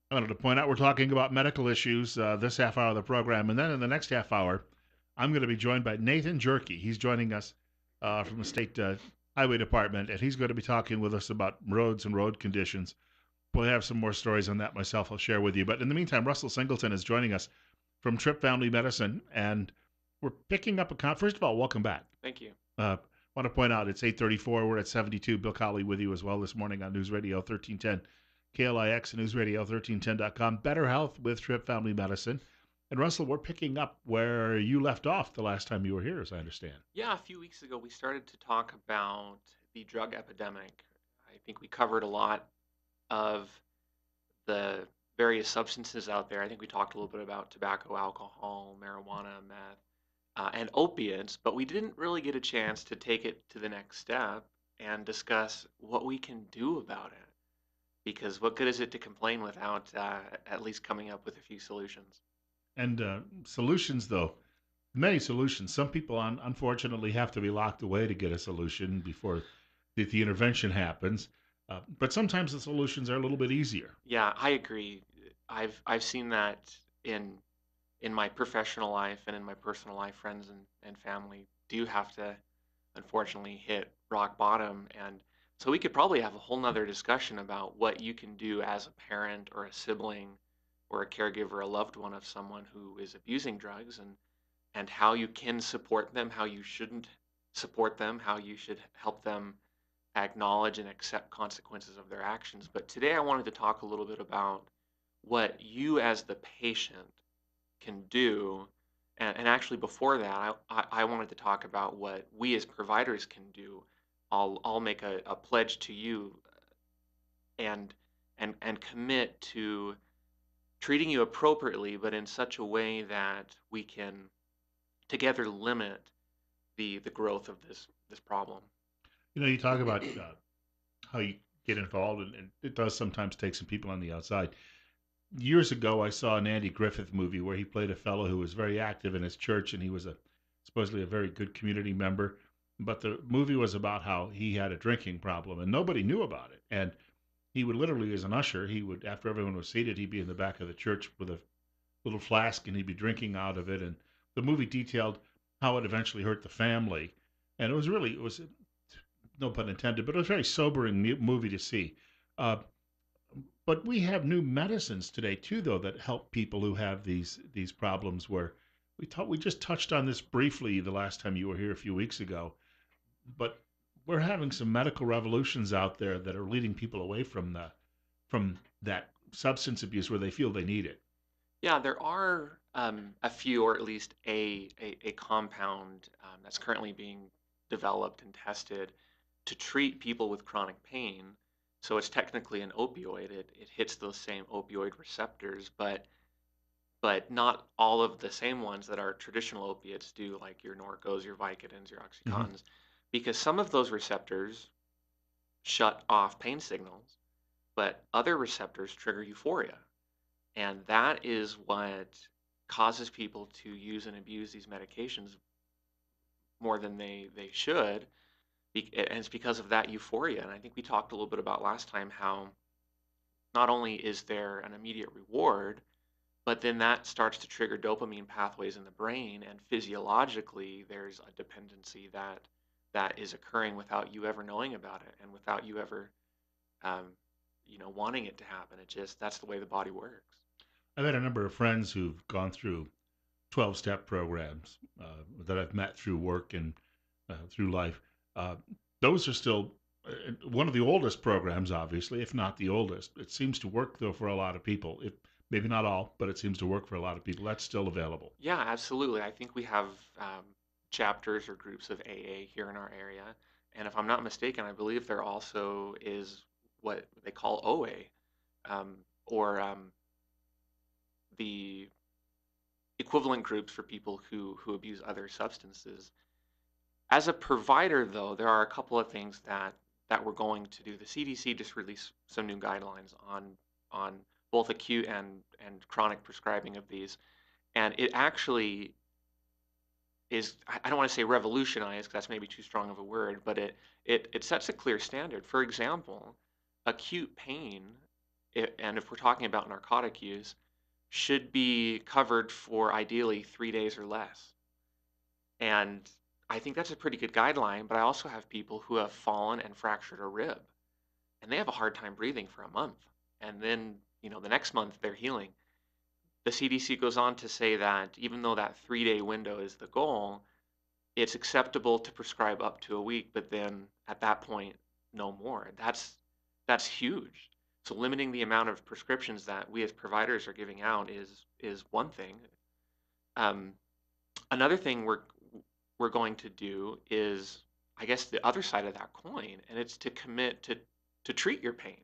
I wanted to point out we're talking about medical issues this half hour of the program, and then in the next half hour, I'm going to be joined by Nathan Jerky. He's joining us from the state highway department, and he's going to be talking with us about roads and road conditions. We'll have some more stories on that myself. I'll share with you. But in the meantime, Russell Singleton is joining us from Trip Family Medicine, and we're picking up a first of all, welcome back. Thank you. Want to point out it's 8:34. We're at 72. Bill Colley with you as well this morning on News Radio 1310, KLIX, and News Radio 1310.com. Better Health with Trip Family Medicine. And Russell, we're picking up where you left off the last time you were here, as I understand. Yeah, a few weeks ago we started to talk about the drug epidemic. I think we covered a lot of the various substances out there. I think we talked a little bit about tobacco, alcohol, marijuana, meth, and opiates, but we didn't really get a chance to take it to the next step and discuss what we can do about it. Because what good is it to complain without at least coming up with a few solutions? And solutions, though, many solutions. Some people, unfortunately, have to be locked away to get a solution before the intervention happens. But sometimes the solutions are a little bit easier. Yeah, I agree. I've seen that in my professional life and in my personal life. Friends and family do have to unfortunately hit rock bottom, and so we could probably have a whole nother discussion about what you can do as a parent or a sibling or a caregiver, a loved one of someone who is abusing drugs, and how you can support them, how you shouldn't support them, how you should help them acknowledge and accept consequences of their actions. But today I wanted to talk a little bit about what you as the patient can do. And actually, before that, I wanted to talk about what we as providers can do. I'll make a pledge to you and and commit to treating you appropriately, but in such a way that we can together limit the growth of this problem. You talk about how you get involved, and it does sometimes take some people on the outside. Years ago, I saw an Andy Griffith movie where he played a fellow who was very active in his church, and he was supposedly a very good community member. But the movie was about how he had a drinking problem, and nobody knew about it. And he would literally, as an usher, he would, after everyone was seated, he'd be in the back of the church with a little flask, and he'd be drinking out of it. And the movie detailed how it eventually hurt the family, and it was no pun intended, but it was a very sobering movie to see. Uh, but we have new medicines today too, though, that help people who have these problems. Where we just touched on this briefly the last time you were here a few weeks ago, but we're having some medical revolutions out there that are leading people away from that substance abuse where they feel they need it. Yeah, there are a few, or at least a compound that's currently being developed and tested to treat people with chronic pain. So it's technically an opioid. It hits those same opioid receptors, but not all of the same ones that our traditional opiates do, like your Norcos, your Vicodins, your Hmm. Oxycontins, because some of those receptors shut off pain signals, but other receptors trigger euphoria. And that is what causes people to use and abuse these medications more than they should. And it's because of that euphoria. And I think we talked a little bit about last time how not only is there an immediate reward, but then that starts to trigger dopamine pathways in the brain, and physiologically there's a dependency that is occurring without you ever knowing about it and without you ever um, wanting it to happen. It just that's the way the body works. I've had a number of friends who've gone through 12-step programs that I've met through work and through life. Uh, those are still one of the oldest programs, obviously, if not the oldest. It seems to work though for a lot of people. It maybe not all, but it seems to work for a lot of people. That's still available. Yeah, absolutely. I think we have chapters or groups of AA here in our area. And if I'm not mistaken, I believe there also is what they call OA, or the equivalent groups for people who abuse other substances. As a provider, though, there are a couple of things that we're going to do. The CDC just released some new guidelines on both acute and chronic prescribing of these, and it actually is, I don't want to say revolutionize, because that's maybe too strong of a word, but it sets a clear standard. For example, acute pain and if we're talking about narcotic use, should be covered for ideally 3 days or less. And I think that's a pretty good guideline, but I also have people who have fallen and fractured a rib, and they have a hard time breathing for a month. And then, the next month they're healing. The CDC goes on to say that even though that 3-day window is the goal, it's acceptable to prescribe up to a week, but then at that point, no more. That's huge. So limiting the amount of prescriptions that we as providers are giving out is one thing. Um, Another thing we're going to do is, I guess, the other side of that coin, and it's to commit to treat your pain.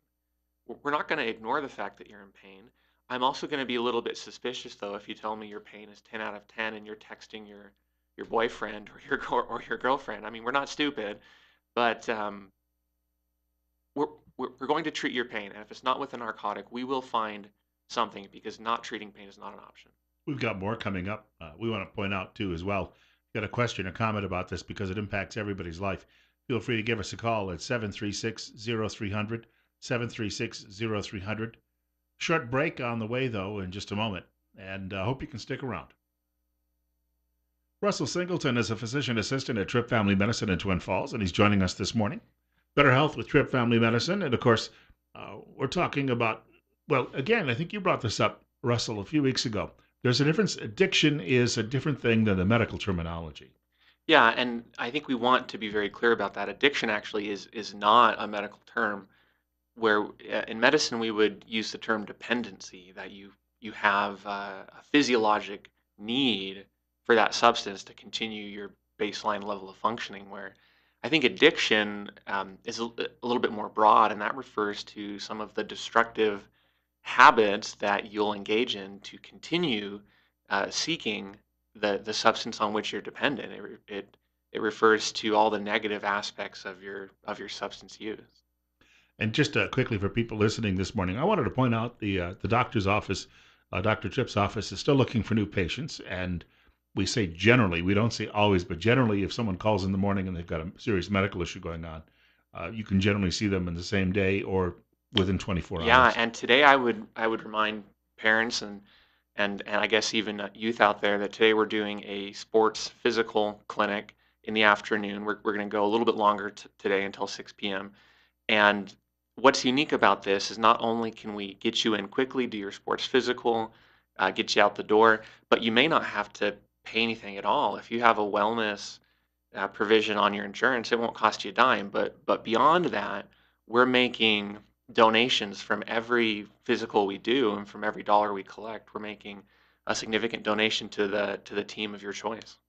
We're not going to ignore the fact that you're in pain. I'm also going to be a little bit suspicious though if you tell me your pain is 10 out of 10 and you're texting your boyfriend or your girlfriend. I mean, we're not stupid, but we're, we're going to treat your pain, and if it's not with a narcotic, we will find something, because not treating pain is not an option. We've got more coming up. We want to point out, too, as well. Got a question or comment about this because it impacts everybody's life. Feel free to give us a call at 736-0300, 736-0300. Short break on the way, though, in just a moment, and I hope you can stick around. Russell Singleton is a physician assistant at Tripp Family Medicine in Twin Falls, and he's joining us this morning. Better Health with Tripp Family Medicine. And, of course, we're talking about, well, again, I think you brought this up, Russell, a few weeks ago. There's a difference. Addiction is a different thing than the medical terminology. Yeah, and I think we want to be very clear about that. Addiction actually is not a medical term, where in medicine we would use the term dependency, that you have a physiologic need for that substance to continue your baseline level of functioning. Where I think addiction is a little bit more broad, and that refers to some of the destructive habits that you'll engage in to continue seeking the substance on which you're dependent. It refers to all the negative aspects of your substance use. And just quickly for people listening this morning, I wanted to point out the doctor's office, Dr. Tripp's office, is still looking for new patients. And we say generally, we don't say always, but generally, if someone calls in the morning and they've got a serious medical issue going on, you can generally see them in the same day or within 24 Yeah, hours. and today I would remind parents and I guess even youth out there that today we're doing a sports physical clinic in the afternoon. We're going to go a little bit longer today until 6 p.m. And what's unique about this is not only can we get you in quickly, do your sports physical, get you out the door, but you may not have to pay anything at all. If you have a wellness provision on your insurance, it won't cost you a dime. But beyond that, we're making donations from every physical we do, and from every dollar we collect, we're making a significant donation to the team of your choice.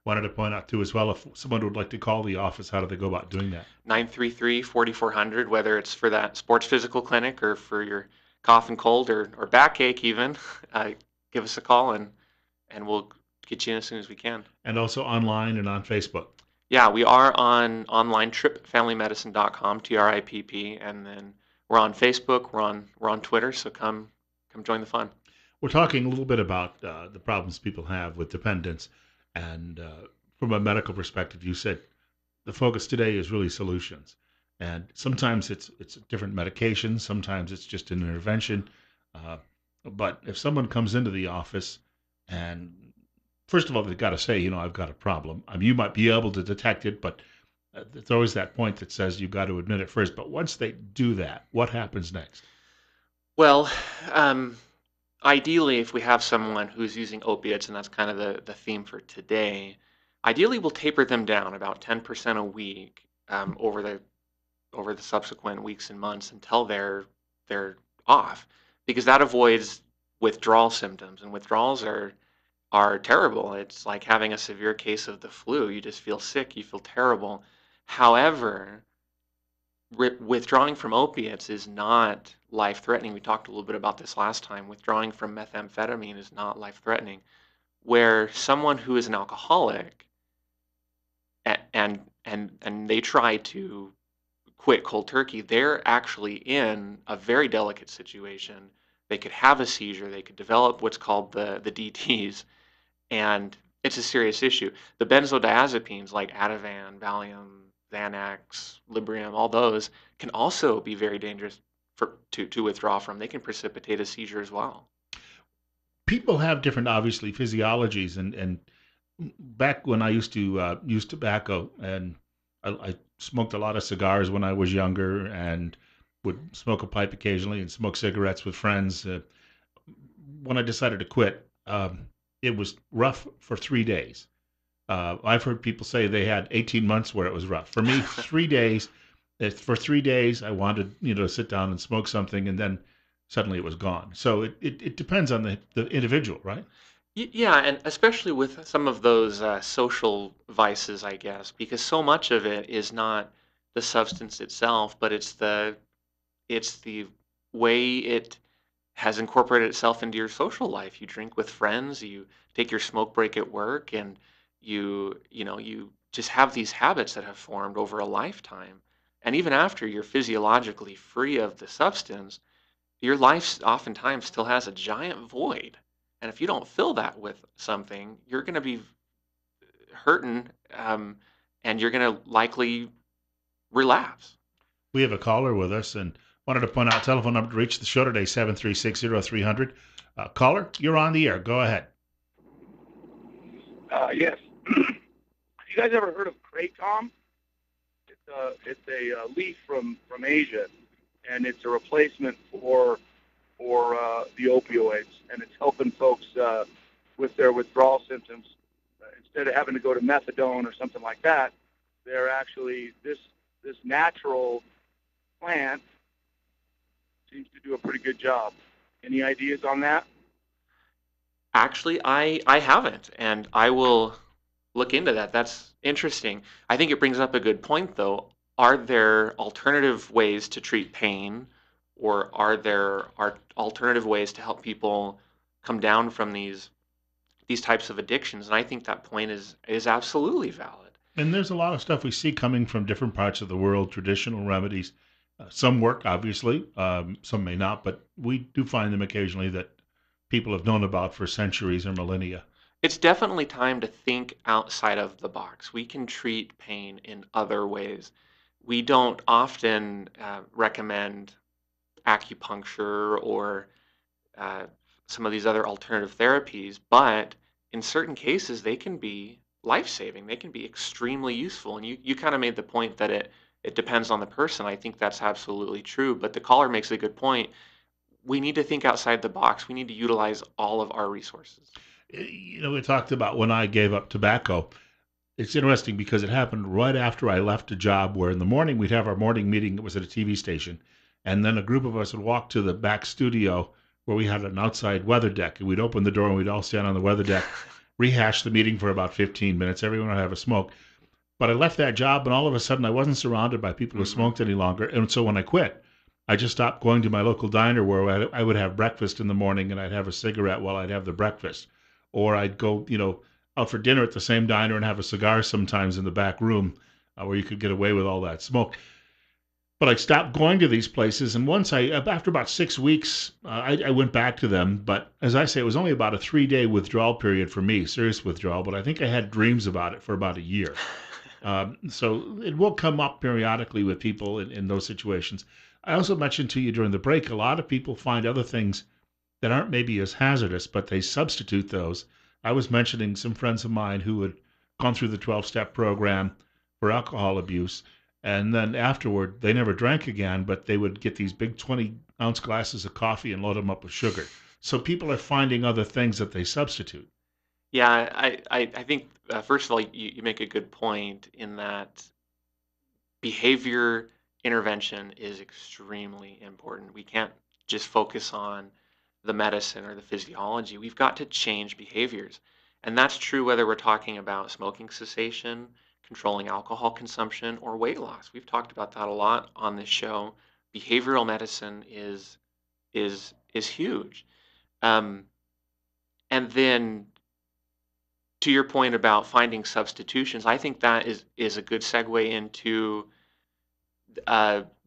Wanted to point out, too, as well, if someone would like to call the office, how do they go about doing that? 933-4400, whether it's for that sports physical clinic or for your cough and cold or backache even, uh, give us a call and we'll get you in as soon as we can. And also online and on Facebook. Yeah, we are on online, trippfamilymedicine.com, TRIPP, and then we're on Facebook, we're on Twitter, so come join the fun. We're talking a little bit about the problems people have with dependence. And from a medical perspective, you said the focus today is really solutions. And sometimes it's different medications, sometimes it's just an intervention. Uh, but if someone comes into the office and first of all, they've got to say, I've got a problem. I mean, you might be able to detect it, but there's always that point that says you've got to admit it first. But once they do that, what happens next? Well, um, ideally, if we have someone who's using opiates, and that's kind of the theme for today, ideally we'll taper them down about 10% a week over the subsequent weeks and months until they're off, because that avoids withdrawal symptoms, and withdrawals are terrible. It's like having a severe case of the flu. You just feel sick, you feel terrible. However, withdrawing from opiates is not life threatening. We talked a little bit about this last time. Withdrawing from methamphetamine is not life threatening. Where someone who is an alcoholic and they try to quit cold turkey, they're actually in a very delicate situation. They could have a seizure, they could develop what's called the DTs, and it's a serious issue. The benzodiazepines like Ativan, Valium, Xanax, Librium, all those can also be very dangerous to withdraw from. They can precipitate a seizure as well. People have different, obviously, physiologies, and back when I used to use tobacco, and I smoked a lot of cigars when I was younger, and would smoke a pipe occasionally and smoke cigarettes with friends. When I decided to quit, it was rough for 3 days. I've heard people say they had 18 months where it was rough. For me, 3 days. For 3 days, I wanted to sit down and smoke something, and then suddenly it was gone. So it depends on the individual, right? Yeah, and especially with some of those social vices, I guess, because so much of it is not the substance itself, but it's the way it has incorporated itself into your social life. You drink with friends, you take your smoke break at work, and you just have these habits that have formed over a lifetime. And even after you're physiologically free of the substance, your life oftentimes still has a giant void. And if you don't fill that with something, you're going to be hurting, and you're going to likely relapse. We have a caller with us, and wanted to point out telephone number to reach the show today, 7360300. Caller, you're on the air. Go ahead. Yes. You guys ever heard of Kratom? It's a leaf from Asia, and it's a replacement for the opioids, and it's helping folks with their withdrawal symptoms. Instead of having to go to methadone or something like that, they're actually this natural plant seems to do a pretty good job. Any ideas on that? Actually, I haven't, and I will look into that. That's interesting. I think it brings up a good point, though. Are there alternative ways to treat pain, or are alternative ways to help people come down from these types of addictions? And I think that point is absolutely valid. And there's a lot of stuff we see coming from different parts of the world, traditional remedies. Some work, obviously, some may not, but we do find them occasionally that people have known about for centuries or millennia. It's definitely time to think outside of the box. We can treat pain in other ways. We don't often recommend acupuncture or uh, some of these other alternative therapies, but in certain cases, they can be life saving. They can be extremely useful. And you kind of made the point that it depends on the person. I think that's absolutely true. But the caller makes a good point. We need to think outside the box. We need to utilize all of our resources. We talked about when I gave up tobacco. It's interesting because it happened right after I left a job where in the morning we'd have our morning meeting. It was at a TV station. And then a group of us would walk to the back studio where we had an outside weather deck. And we'd open the door and we'd all stand on the weather deck, rehash the meeting for about 15 minutes. Everyone would have a smoke. But I left that job, and all of a sudden I wasn't surrounded by people who Hmm. smoked any longer. And so when I quit, I just stopped going to my local diner where I would have breakfast in the morning and I'd have a cigarette while I'd have the breakfast. Or I'd go, out for dinner at the same diner and have a cigar sometimes in the back room where you could get away with all that smoke. But I stopped going to these places, and after about 6 weeks, I went back to them. But as I say, it was only about a 3 day withdrawal period for me, serious withdrawal. But I think I had dreams about it for about a year. So it will come up periodically with people in those situations. I also mentioned to you during the break, a lot of people find other things that aren't maybe as hazardous, but they substitute those. I was mentioning some friends of mine who had gone through the 12-step program for alcohol abuse, and then afterward, they never drank again, but they would get these big 20-ounce glasses of coffee and load them up with sugar. So people are finding other things that they substitute. Yeah, I think first of all, you make a good point in that behavior intervention is extremely important. We can't just focus on the medicine or the physiology. We've got to change behaviors. And that's true whether we're talking about smoking cessation, controlling alcohol consumption, or weight loss. We've talked about that a lot on this show. Behavioral medicine is huge. Um, and then to your point about finding substitutions, I think that is a good segue into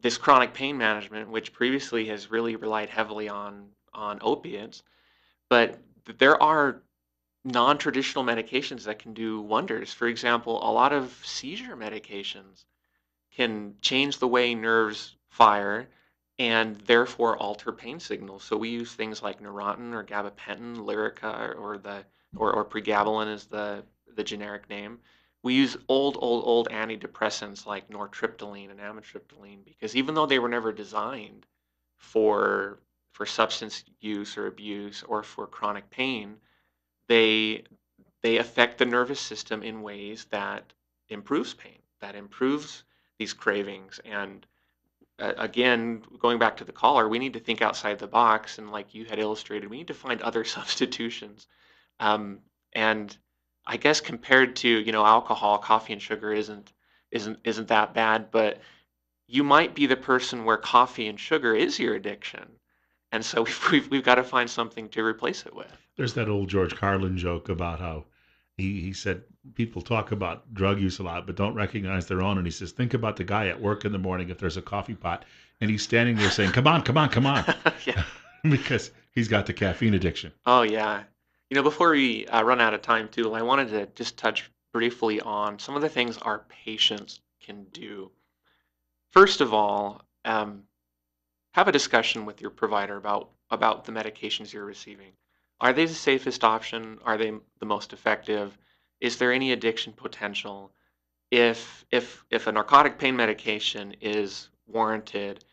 this chronic pain management, which previously has really relied heavily on opiates, but there are non-traditional medications that can do wonders. For example, a lot of seizure medications can change the way nerves fire and therefore alter pain signals. So we use things like Neurontin or gabapentin, Lyrica, or pregabalin is the generic name. We use old antidepressants like nortriptyline and amitriptyline because even though they were never designed for substance use or abuse or for chronic pain, they they affect the nervous system in ways that improves pain, that improves these cravings. And again, going back to the caller, we need to think outside the box. And like you had illustrated, we need to find other substitutions. Um, and I guess compared to alcohol, coffee and sugar isn't that bad. But you might be the person where coffee and sugar is your addiction, and so we've got to find something to replace it with. There's that old George Carlin joke about how he said people talk about drug use a lot but don't recognize their own. And he says, think about the guy at work in the morning if there's a coffee pot and he's standing there saying, come on, come on, come on, Yeah. because he's got the caffeine addiction. Oh yeah. Before we run out of time too, I wanted to just touch briefly on some of the things our patients can do. First of all, have a discussion with your provider about the medications you're receiving. Are they the safest option? Are they the most effective? Is there any addiction potential? If a narcotic pain medication is warranted,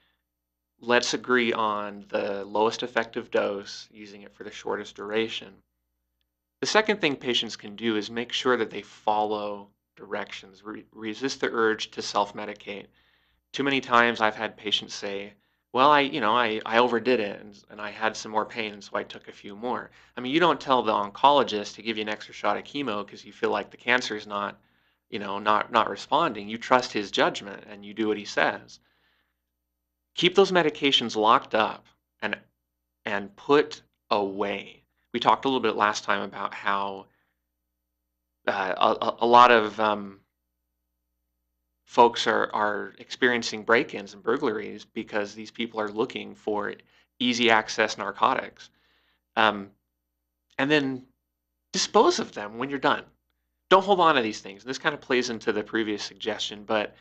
let's agree on the lowest effective dose, using it for the shortest duration. The second thing patients can do is make sure that they follow directions, resist the urge to self-medicate. Too many times I've had patients say, well, I overdid it and I had some more pain, and so I took a few more. I mean, you don't tell the oncologist to give you an extra shot of chemo because you feel like the cancer is not responding. You trust his judgment and you do what he says. Keep those medications locked up and put away. We talked a little bit last time about how a lot of folks are experiencing break-ins and burglaries because these people are looking for easy access narcotics. And then dispose of them when you're done. Don't hold on to these things. This kind of plays into the previous suggestion, but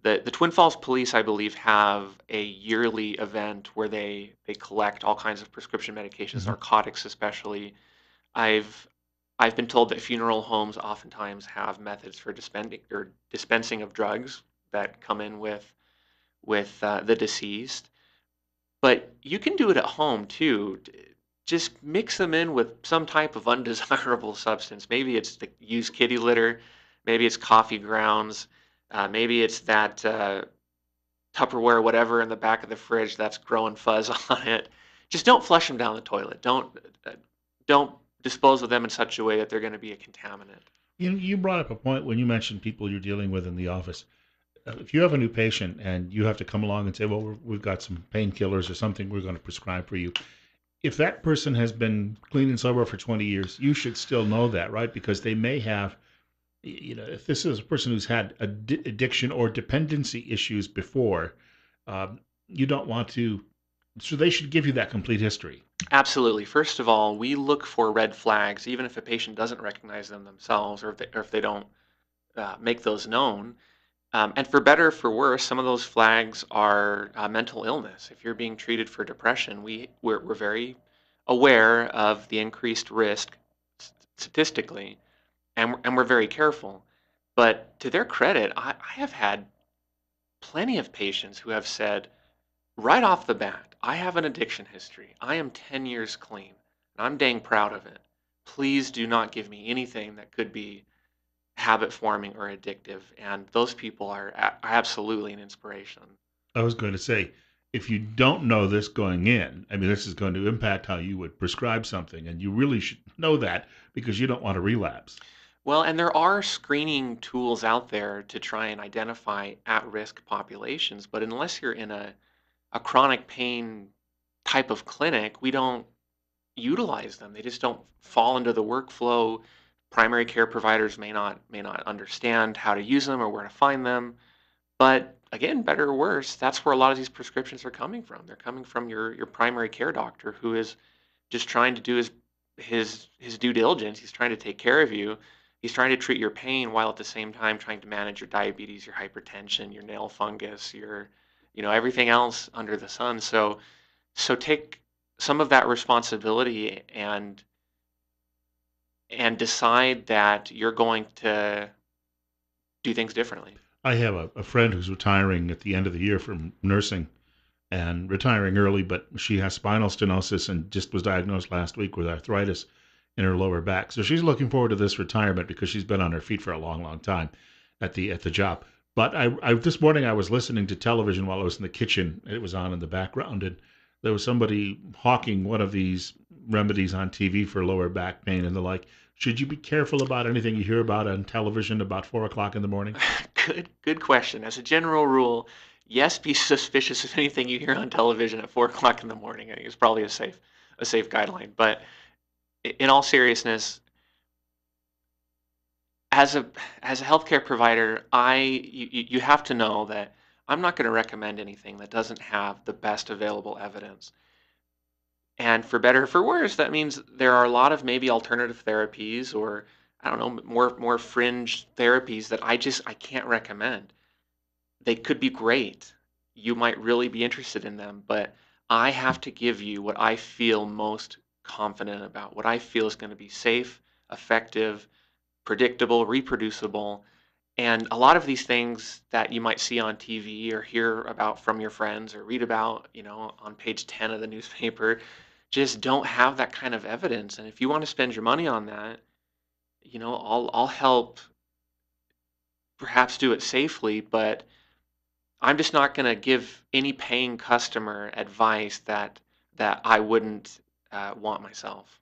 the Twin Falls Police, I believe, have a yearly event where they collect all kinds of prescription medications, Mhm. narcotics especially. I've been told that funeral homes oftentimes have methods for dispensing of drugs that come in with the deceased. But you can do it at home too. Just mix them in with some type of undesirable substance. Maybe it's the used kitty litter, maybe it's coffee grounds, maybe it's that Tupperware, whatever in the back of the fridge that's growing fuzz on it. Just don't flush them down the toilet. Don't dispose of them in such a way that they're going to be a contaminant. You brought up a point when you mentioned people you're dealing with in the office. If you have a new patient and you have to come along and say, well, we've got some painkillers or something we're going to prescribe for you. If that person has been clean and sober for 20 years, you should still know that, right? Because they may have, if this is a person who's had addiction or dependency issues before, you don't want to, so they should give you that complete history. Absolutely. First of all, we look for red flags, even if a patient doesn't recognize them themselves, or if they don't make those known. And for better or for worse, some of those flags are mental illness. If you're being treated for depression, we're very aware of the increased risk statistically, and we're very careful. But to their credit, I have had plenty of patients who have said right off the bat, I have an addiction history. I am 10 years clean, and I'm dang proud of it. Please do not give me anything that could be habit forming or addictive. And those people are absolutely an inspiration. I was going to say, if you don't know this going in, I mean, this is going to impact how you would prescribe something, and you really should know that because you don't want to relapse. Well, and there are screening tools out there to try and identify at risk populations, but unless you're in a chronic pain type of clinic, we don't utilize them. They just don't fall into the workflow. Primary care providers may not understand how to use them or where to find them. But again, better or worse, that's where a lot of these prescriptions are coming from. They're coming from your primary care doctor who is just trying to do his due diligence. He's trying to take care of you. He's trying to treat your pain while at the same time trying to manage your diabetes, your hypertension, your nail fungus, everything else under the sun. So take some of that responsibility and decide that you're going to do things differently. I have a friend who's retiring at the end of the year from nursing and retiring early, but she has spinal stenosis and just was diagnosed last week with arthritis in her lower back. So she's looking forward to this retirement because she's been on her feet for a long, long time at the job. But I this morning I was listening to television while I was in the kitchen. It was on in the background, and there was somebody hawking one of these remedies on TV for lower back pain and the like. Should you be careful about anything you hear about on television about 4 o'clock in the morning? Good question. As a general rule, yes, be suspicious of anything you hear on television at 4 o'clock in the morning. I think it's probably a safe guideline. But in all seriousness, as a healthcare provider, you have to know that I'm not going to recommend anything that doesn't have the best available evidence. And for better or for worse, that means there are a lot of maybe alternative therapies, or I don't know, more fringe therapies that I can't recommend. They could be great. You might really be interested in them, but I have to give you what I feel most confident about, what I feel is going to be safe, effective, predictable, reproducible. And a lot of these things that you might see on TV or hear about from your friends or read about, on page 10 of the newspaper, just don't have that kind of evidence. And if you want to spend your money on that, I'll help perhaps do it safely, but I'm just not going to give any paying customer advice that I wouldn't want myself.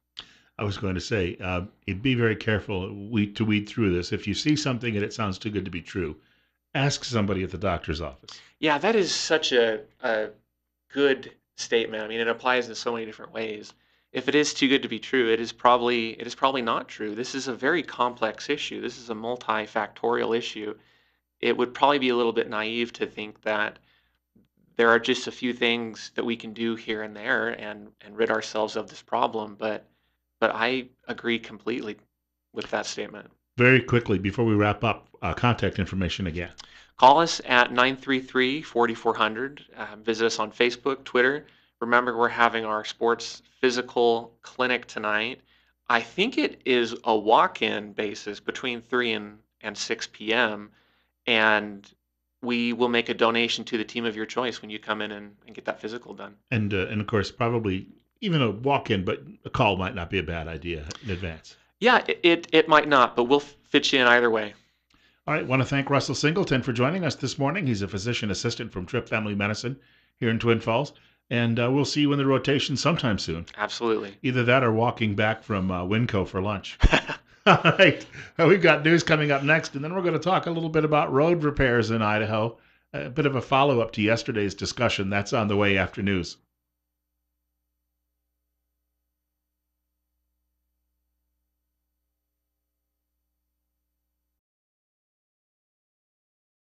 I was going to say, you'd be very careful to weed through this. If you see something and it sounds too good to be true, ask somebody at the doctor's office. Yeah, that is such a good statement. I mean, it applies in so many different ways. If it is too good to be true, it is probably not true. This is a very complex issue. This is a multifactorial issue. It would probably be a little bit naive to think that there are just a few things that we can do here and there and rid ourselves of this problem. But I agree completely with that statement. Very quickly, before we wrap up, contact information again. Call us at 933-4400. Visit us on Facebook, Twitter. Remember, we're having our sports physical clinic tonight. I think it is a walk-in basis between 3 and 6 p.m. And we will make a donation to the team of your choice when you come in and get that physical done. And of course, probably even a walk-in, but a call might not be a bad idea in advance. Yeah, it might not, but we'll fit you in either way. All right, want to thank Russell Singleton for joining us this morning. He's a physician assistant from Tripp Family Medicine here in Twin Falls. And we'll see you in the rotation sometime soon. Absolutely. Either that or walking back from Winco for lunch. All right. We've got news coming up next, and then we're going to talk a little bit about road repairs in Idaho. A bit of a follow-up to yesterday's discussion. That's on the way after news.